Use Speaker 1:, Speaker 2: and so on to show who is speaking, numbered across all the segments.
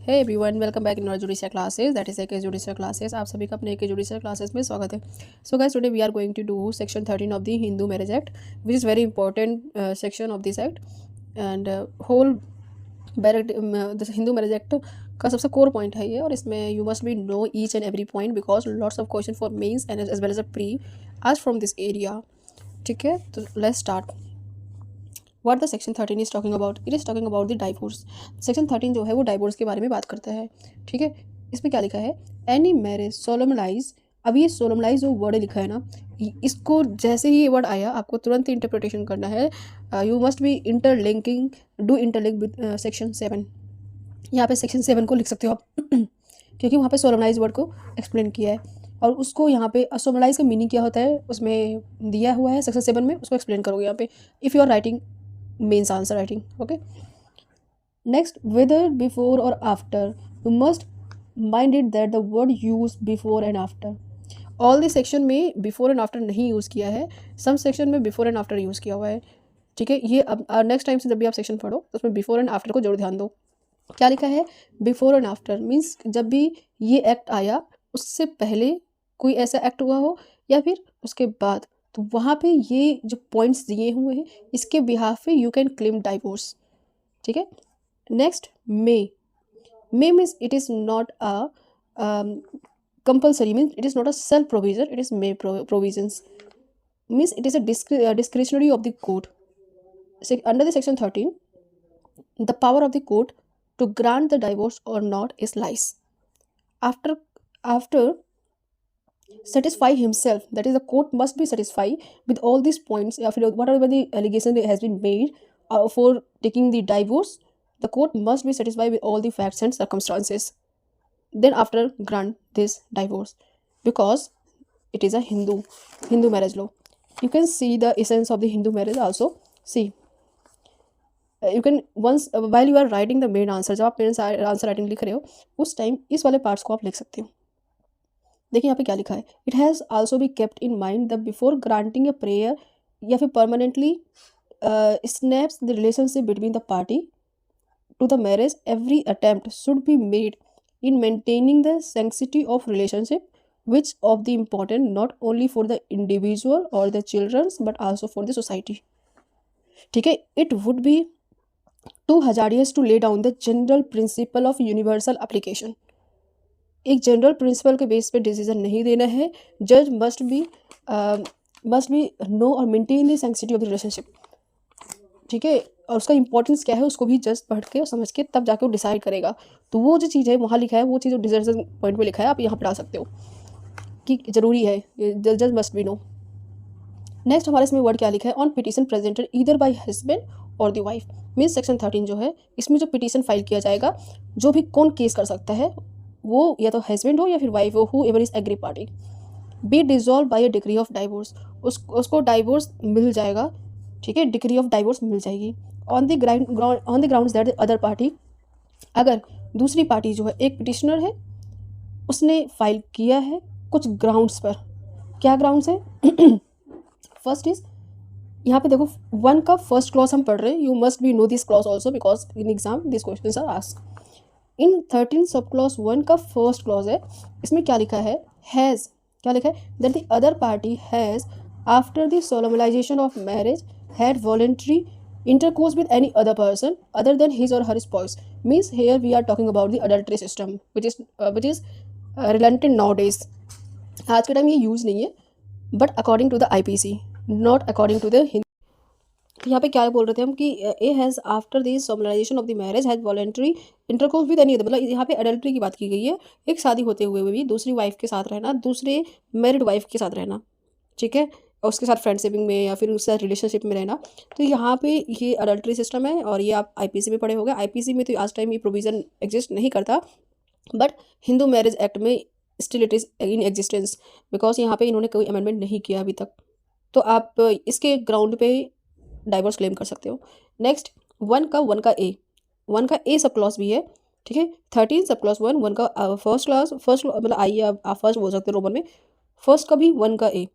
Speaker 1: Hey everyone, welcome back in our judicial classes, that is AK judicial classes. आप सभी का अपने एके judicial classes में स्वागत है। So guys, today we are going to do section 13 of the Hindu marriage act, which is very important section of this act and whole Hindu marriage act का सबसे core point है ये, और इसमें you must be know each and every point because lots of question for mains and as well as a pre आज from this area. ठीक है, तो let's start. What the section 13 is talking about, it is talking about the divorce. Section 13 जो है वो divorce के बारे में बात करता है। ठीक है, इसमें क्या लिखा है, एनी मैरिज सोलमनाइज। अब ये सोलमनाइज जो वर्ड लिखा है ना, इसको जैसे ही ये वर्ड आया आपको तुरंत इंटरप्रिटेशन करना है। You must B interlinking, do interlink with section 7। यहाँ पे सेक्शन 7 को लिख सकते हो आप क्योंकि वहाँ पे सोलमनाइज वर्ड को एक्सप्लेन किया है, और उसको यहाँ पे सोलमनाइज का मीनिंग क्या होता है उसमें दिया हुआ है सेक्शन 7 में, उसको एक्सप्लेन करोगे यहाँ पे if you are writing means answer writing. Okay, next, whether before or after, you must mind it that the word used before and after, all the section में before and after नहीं use किया है, some section में before and after use किया हुआ है। ठीक है, ये अब नेक्स्ट टाइम से जब भी आप सेक्शन पढ़ो तो उसमें बिफोर एंड आफ्टर को जरूर ध्यान दो। क्या लिखा है, बिफोर एंड आफ्टर मीन्स जब भी ये एक्ट आया उससे पहले कोई ऐसा एक्ट हुआ हो या फिर उसके बाद, तो वहाँ पे ये जो पॉइंट्स दिए हुए हैं इसके बिहाफ पे यू कैन क्लेम डाइवोर्स। ठीक है, next, may means it is not a compulsory, means it is not a self provision, it is may provisions, means it is a discretionary of the court. Under the section 13, the power of the court to grant the divorce or not is lies after satisfy himself, that is the court must be satisfied with all these points, या फिर whatever the allegation has been made for taking the divorce, the court must be satisfied with all the facts and circumstances, then after grant this divorce, because it is a Hindu marriage law. You can see the essence of the Hindu marriage also. See, you can once while you are writing the main answer, जब आप main answer writing लिख रहे हो उस time इस वाले parts को आप लिख सकते हो। देखिए यहाँ पे क्या लिखा है, it has also be kept in mind the before granting a prayer या फिर permanently snaps the relationship between the party to the marriage, every attempt should be made in maintaining the sanctity of relationship which of the important not only for the individual or the children but also for the society. ठीक है, it would be too hazardous to lay down the general principle of universal application. एक general principle के base पे decision नहीं देना है। जज must be no और maintain the sensitivity of the relationship. ठीक है, और उसका इंपॉर्टेंस क्या है उसको भी जज पढ़ के और समझ के तब जाके वो डिसाइड करेगा। तो वो जो चीज़ है वहाँ लिखा है, वो चीज़ जो डिसीजन पॉइंट पे लिखा है आप यहाँ पर डाल सकते हो कि ज़रूरी है, जज मस्ट बी नो। नेक्स्ट हमारे इसमें वर्ड क्या लिखा है, on petition presented either by husband और द वाइफ, मीन्स सेक्शन 13 जो है इसमें जो पिटीशन फाइल किया जाएगा, जो भी कौन केस कर सकता है वो या तो हस्बैंड हो या फिर वाइफ हो, whoever is agree party, be dissolve by a degree of divorce, उसको डाइवोर्स मिल जाएगा। ठीक है, डिग्री ऑफ डाइवोर्स मिल जाएगी on the grounds that the other party, अगर दूसरी पार्टी जो है एक पिटिशनर है उसने फाइल किया है कुछ ग्राउंड्स पर। क्या ग्राउंड्स है फर्स्ट इज, यहाँ पे देखो 1 का फर्स्ट क्लॉज हम पढ़ रहे हैं, you must be know this clause also because in exam this question are asked. In 13 sub clause 1 का फर्स्ट क्लॉज है, इसमें क्या लिखा है, हैज़, क्या लिखा है, that the other party has after the solemnization of marriage had voluntary intercourse with any other person other than his or her spouse, means here we are talking about the adultery system which is relented nowadays. आज के time ये use नहीं है, but according to the IPC, not according to the Hindi. यहाँ पे क्या बोल रहे थे हम कि A has after the solemnization of the marriage has voluntary intercourse with any other, मतलब यहाँ पे अडल्ट्री की बात की गई है, एक शादी होते हुए भी दूसरी वाइफ के साथ रहना, दूसरे मैरिड वाइफ के साथ रहना। ठीक है, और उसके साथ फ्रेंडशिपिंग में या फिर उसके साथ रिलेशनशिप में रहना, तो यहाँ पे ये अडल्ट्री सिस्टम है, और ये आप IPC में पढ़े होंगे। IPC में तो आज टाइम ये प्रोविज़न एग्जिस्ट नहीं करता, बट हिंदू मैरिज एक्ट में still it is in existence, because यहाँ पे इन्होंने कोई अमेंडमेंट नहीं किया अभी तक, तो आप इसके ग्राउंड पे डाइवोर्स क्लेम कर सकते हो। नेक्स्ट 1 का ए सब क्लॉज भी है। ठीक है, 13 सब क्लॉज 1 का फर्स्ट मतलब आई आप फर्स्ट बोल सकते हो रोमन में, फर्स्ट का भी 1 का ए।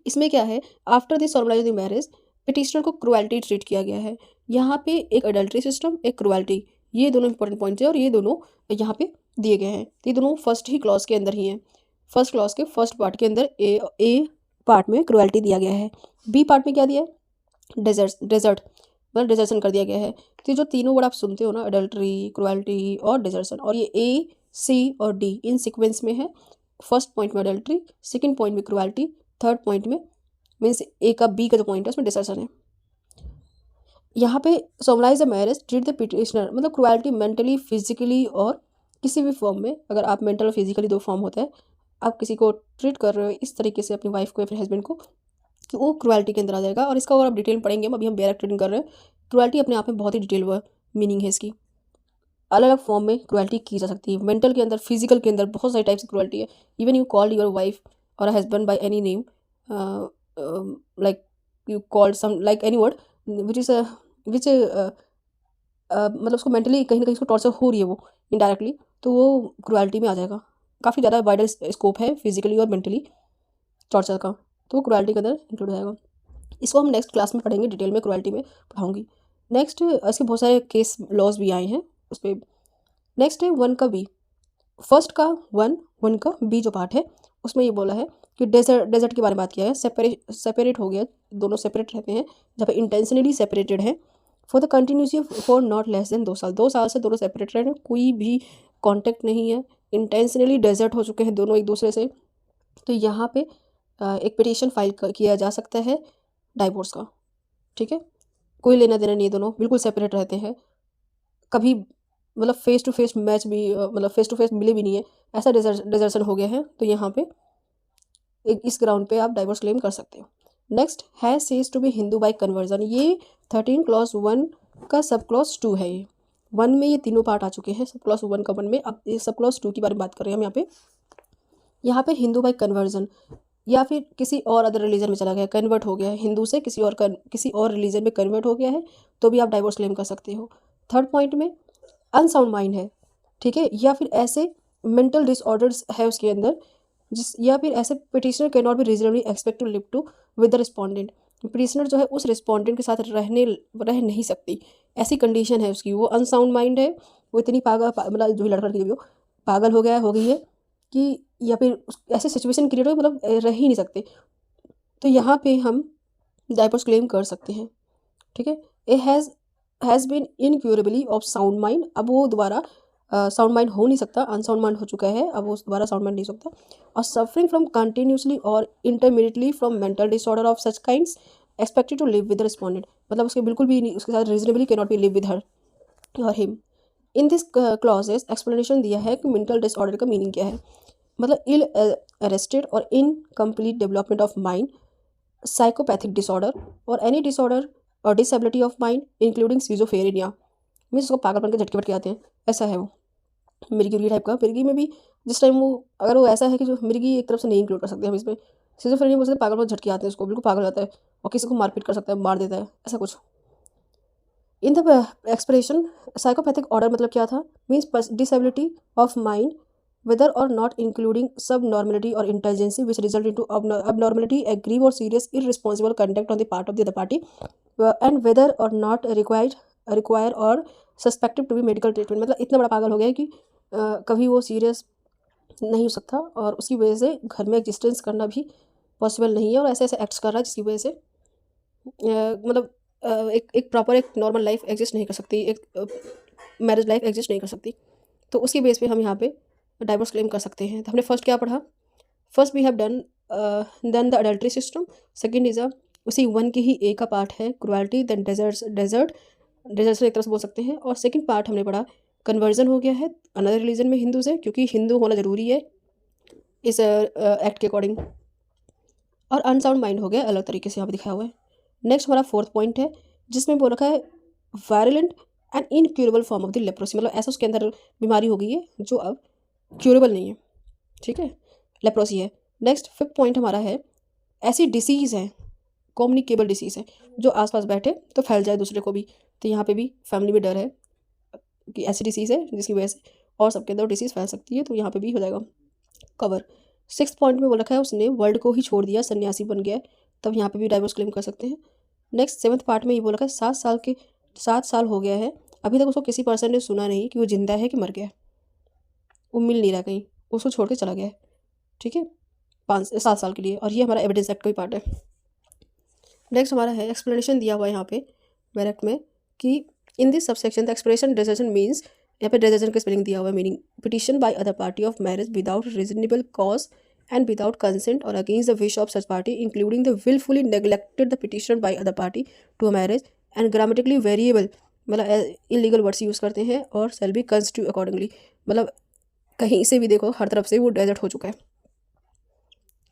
Speaker 1: इसमें क्या है, after this solemnization of marriage petitioner को क्रुएल्टी ट्रीट किया गया है। यहाँ पे एक अडल्ट्री सिस्टम, एक क्रुएल्टी, ये दोनों इंपॉर्टेंट पॉइंट्स हैं और ये दोनों यहाँ पे दिए गए हैं। तो ये दोनों फर्स्ट ही क्लॉज के अंदर ही हैं। फर्स्ट क्लॉज के फर्स्ट पार्ट के अंदर ए पार्ट में क्रुएल्टी दिया गया है, बी पार्ट में क्या दिया है, डेजर्ट मतलब डिजर्शन कर दिया गया है। तो ये जो तीनों वर्ड आप सुनते हो ना, अडल्ट्री, क्रुएल्टी और डिजर्शन, और ये ए, सी और डी इन सीक्वेंस में है। फर्स्ट पॉइंट में अडल्ट्री, सेकंड पॉइंट में क्रुएल्टी, थर्ड पॉइंट में मीन्स ए का बी का जो पॉइंट है उसमें डिसर्शन है। यहाँ पे solemnize the marriage treat the petitioner, मतलब क्रुएल्टी मेंटली, फिजिकली और किसी भी फॉर्म में, अगर आप मेंटल और फिजिकली दो फॉर्म होता है, आप किसी को ट्रीट कर रहे हो इस तरीके से अपनी वाइफ को या फिर हस्बैंड को, कि वो क्रुएल्टी के अंदर आ जाएगा। और इसका अगर आप डिटेल पढ़ेंगे, अभी हम डायरेक्ट ट्रीटिंग कर रहे हैं। क्रुएल्टी अपने आप में बहुत ही डिटेल मीनिंग है इसकी, अलग अलग फॉर्म में क्रुएल्टी की जा सकती है। मेंटल के अंदर, फिजिकल के अंदर बहुत सारे टाइप्स की क्रुएल्टी है। Even you called your wife और husband by any name, like you called some like any word which मतलब उसको मेंटली कहीं ना कहीं उसको टॉर्चर हो रही है वो इनडायरेक्टली, तो वो क्रुएल्टी में आ जाएगा। काफ़ी ज़्यादा वाइडर स्कोप है फिजिकली और मेंटली टॉर्चर का, तो वो क्रुएल्टी के अंदर इंक्लूड हो जाएगा। इसको हम नेक्स्ट क्लास में पढ़ेंगे, डिटेल में क्रुएल्टी में पढ़ाऊंगी। नेक्स्ट इसके बहुत सारे केस लॉज भी आए हैं उस पर। नेक्स्ट है वन का बी, फर्स्ट का वन का बी जो पार्ट है उसमें ये बोला है कि डेजर्ट के बारे में बात किया है। सेपरेट हो गया, दोनों सेपरेट रहते हैं जब इंटेंशनली सेपरेटेड है for the continuity for not less than 2 साल। 2 साल से दोनों सेपरेट रहे हैं, कोई भी कॉन्टेक्ट नहीं है, इंटेंशनली डेजर्ट हो चुके हैं दोनों एक दूसरे से। तो यहाँ पे एक पिटीशन फाइल किया जा सकता है डाइवोर्स का, ठीक है। कोई लेना देना नहीं है, दोनों बिल्कुल सेपरेट रहते हैं, कभी मतलब फेस टू फेस मैच भी मतलब फेस टू फेस मिले भी नहीं है, ऐसा डिजर्शन हो गया है। तो यहाँ पे इस ग्राउंड पे आप डाइवोर्स क्लेम कर सकते हो। नेक्स्ट है cease to be Hindu by conversion, ये 13 क्लॉज 1 का सब क्लॉज 2 है। ये 1 में ये तीनों पार्ट आ चुके हैं, सब क्लॉज 1 का 1 में, अब सब क्लॉज 2 की बारे में बात कर रहे हैं हम यहाँ पे हिंदू बाय कन्वर्जन, या फिर किसी और अदर रिलीजन में चला गया, कन्वर्ट हो गया है हिंदू से किसी और रिलीजन में कन्वर्ट हो गया है, तो भी आप डाइवोर्स क्लेम कर सकते हो। थर्ड पॉइंट में अनसाउंड माइंड है, ठीक है, या फिर ऐसे मेंटल डिसऑर्डर्स है उसके अंदर या फिर ऐसे petitioner can not be reasonably expect to live to with the respondent, petitioner जो है उस रिस्पॉन्डेंट के साथ रह नहीं सकती, ऐसी कंडीशन है उसकी, वो अनसाउंड माइंड है, वो इतनी मतलब जो भी लड़का लड़की भी हो पागल हो गई है कि, या फिर ऐसे सिचुएशन क्रिएट हो मतलब रह ही नहीं सकते, तो यहाँ पे हम डाइवोर्स क्लेम कर सकते हैं, ठीक है। A has been incurably of sound mind, अब वो दोबारा साउंड माइंड हो नहीं सकता, अनसाउंड माइंड हो चुका है, अब वो दोबारा साउंड माइंड नहीं हो सकता। और सफरिंग फ्रॉम कंटिन्यूसली और intermediately from mental disorder of such kinds expected to live with the respondent, मतलब उसके बिल्कुल भी नहीं, उसके साथ reasonably can not be live with her और him. In this clauses explanation दिया है कि मेंटल डिसऑर्डर का मीनिंग क्या है, मतलब इल अरेस्टेड और incomplete development of mind, psychopathic disorder और एनी डिसऑर्डर और disability of mind including schizophrenia, means उसको पागलपन के झटके आते हैं, ऐसा है वो मिर्गी टाइप का। मिर्गी में भी जिस टाइम वो अगर वो ऐसा है कि जो मिर्गी एक तरफ से नहीं इंक्लूड कर सकते हम इसमें, स्किज़ोफ्रेनिया बोल सकते हैं, पागलपन झटके आते हैं उसको, बिल्कुल पागल हो जाता है और किसी को मारपीट कर सकता है, मार देता है, ऐसा कुछ। In the expression psychopathic order मतलब क्या था, means disability of mind whether or not including subnormality or intelligence which result into abnormality, aggressive or serious irresponsible conduct on the part of the other party, and whether or not require or suspected to be medical treatment, मतलब इतना बड़ा पागल हो गया है कि कभी वो सीरियस नहीं हो सकता और उसकी वजह से घर में एग्जिस्टेंस करना भी पॉसिबल नहीं है, और ऐसे ऐसे एक्ट्स कर रहा है जिसकी वजह से मतलब एक प्रॉपर एक नॉर्मल लाइफ एग्जिस्ट नहीं कर सकती, एक मैरिज लाइफ एग्जिस्ट नहीं कर सकती, तो उसकी बेस पे हम यहाँ पे डाइवोर्स क्लेम कर सकते हैं। तो हमने फर्स्ट क्या पढ़ा, first we have done the adultery system, second is उसी 1 की ही ए का पार्ट है क्रुएल्टी, देन डेजर्ट एक तरह से बोल सकते हैं, और सेकंड पार्ट हमने पढ़ा कन्वर्जन हो गया है अनदर रिलीजन में हिंदू से, क्योंकि हिंदू होना ज़रूरी है इस एक्ट के अकॉर्डिंग, और अनसाउंड माइंड हो गया अलग तरीके से यहाँ पे दिखाया हुआ है। नेक्स्ट हमारा फोर्थ पॉइंट है जिसमें बोल रखा है violent and incurable form of the leprosy, मतलब ऐसा उसके अंदर बीमारी हो गई है जो अब क्यूरेबल नहीं है, ठीक है, लेप्रोसी है। नेक्स्ट फिफ्थ पॉइंट हमारा है ऐसी डिसीज़ है, कम्युनिकेबल डिसीज़ है जो आसपास बैठे तो फैल जाए दूसरे को भी, तो यहाँ पे भी फैमिली में डर है कि ऐसी डिसीज़ है जिसकी वजह से और सबके अंदर डिसीज़ फैल सकती है, तो यहाँ पे भी हो जाएगा कवर। सिक्स पॉइंट में बोल रखा है उसने वर्ल्ड को ही छोड़ दिया, सन्यासी बन गया, तब यहाँ पे भी डाइवोर्स क्लेम कर सकते हैं। नेक्स्ट सेवन्थ पार्ट में ये बोल रखा है 7 साल हो गया है अभी तक उसको किसी पर्सन ने सुना नहीं कि वो जिंदा है कि मर गया है, वो मिल नहीं रहा कहीं, उसको छोड़ के चला गया है, ठीक है, 5-7 साल के लिए। और ये हमारा एविडेंस एक्ट का ही पार्ट है। नेक्स्ट हमारा है एक्सप्लेनेशन दिया हुआ है यहाँ पे डायरेक्ट में कि in this subsection the expression decision means, यहाँ पे डिसीजन का स्पेलिंग दिया हुआ है, meaning petition by other party of marriage without reasonable cause and without consent or against the wish of such party, including the willfully neglected the petition by other party to a marriage, and grammatically variable, मतलब illegal words use करते हैं, और shall be constituted accordingly, मतलब कहीं से भी देखो हर तरफ से वो डेजर्ट हो चुका है।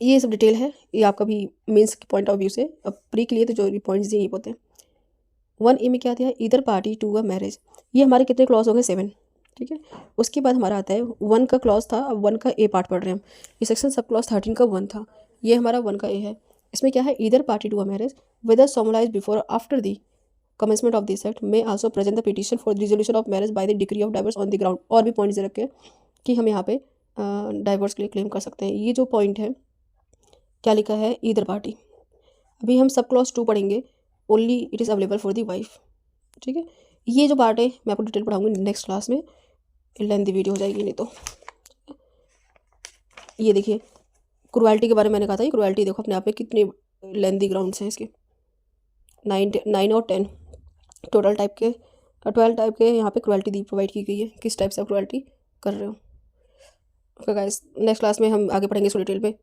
Speaker 1: ये सब डिटेल है, ये आपका भी मीन्स के पॉइंट ऑफ व्यू से। अब प्री के लिए तो जो भी पॉइंट्स दिए होते हैं। 1A में क्या दिया, इधर पार्टी टू अ मैरिज, ये हमारे कितने क्लॉज हो गए, 7, ठीक है। उसके बाद हमारा आता है 1 का क्लॉज था, अब 1 का ए पार्ट पढ़ रहे हैं हम। ये सेक्शन सब क्लॉज 13 का 1 था, ये हमारा 1 का ए है। इसमें क्या है, इधर party to a marriage whether सोमलाइज before after the commencement of this act may also present the petition for resolution of marriage by the degree of divorce on the ground, और भी पॉइंट्स दे रखे हैं कि हम यहाँ पे डाइवर्स के लिए क्लेम कर सकते हैं। ये जो पॉइंट है क्या लिखा है, ईदर पार्टी। अभी हम सब क्लॉज 2 पढ़ेंगे, only it is available for the wife, ठीक है। ये जो पार्ट है मैं आपको डिटेल पढ़ाऊंगी नेक्स्ट क्लास में, लेंथी वीडियो हो जाएगी नहीं तो। ये देखिए क्रुएल्टी के बारे में मैंने कहा था, ये क्रुएल्टी देखो अपने आप में कितने लेंथी ग्राउंड्स हैं इसके, 9 और 10 टोटल टाइप के, 12 टाइप के यहाँ पे क्रुएल्टी दी प्रोवाइड की गई है, किस टाइप से आप क्रुएल्टी कर रहे हो। ओके गाइस, नेक्स्ट क्लास में हम आगे पढ़ेंगे इसको डिटेल पे।